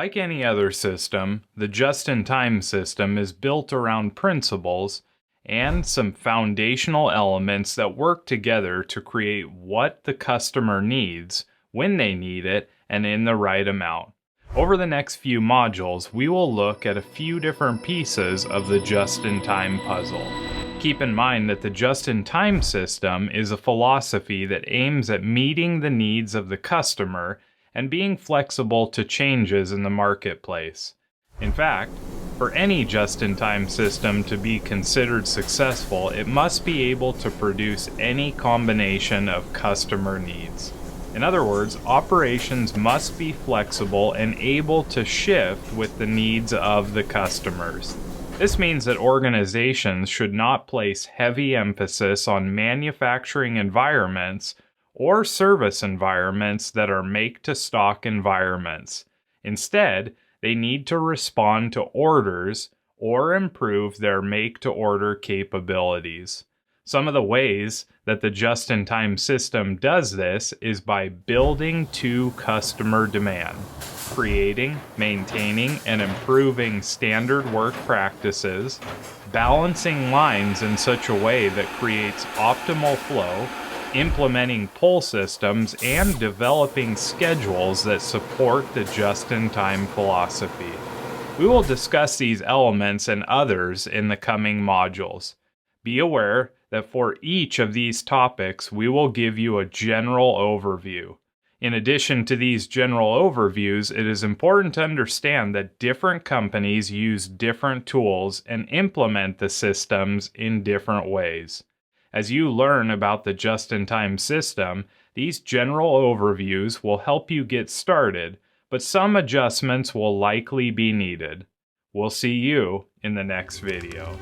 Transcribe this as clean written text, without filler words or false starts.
Like any other system, the just-in-time system is built around principles and some foundational elements that work together to create what the customer needs, when they need it, and in the right amount. Over the next few modules, we will look at a few different pieces of the just-in-time puzzle. Keep in mind that the just-in-time system is a philosophy that aims at meeting the needs of the customer and being flexible to changes in the marketplace. In fact, for any just-in-time system to be considered successful, it must be able to produce any combination of customer needs. In other words, operations must be flexible and able to shift with the needs of the customers. This means that organizations should not place heavy emphasis on manufacturing environments or service environments that are make-to-stock environments. Instead, they need to respond to orders or improve their make-to-order capabilities. Some of the ways that the just-in-time system does this is by building to customer demand, creating, maintaining, and improving standard work practices, balancing lines in such a way that creates optimal flow, implementing pull systems, and developing schedules that support the just-in-time philosophy. We will discuss these elements and others in the coming modules. Be aware that for each of these topics, we will give you a general overview. In addition to these general overviews, it is important to understand that different companies use different tools and implement the systems in different ways. As you learn about the just-in-time system, these general overviews will help you get started, but some adjustments will likely be needed. We'll see you in the next video.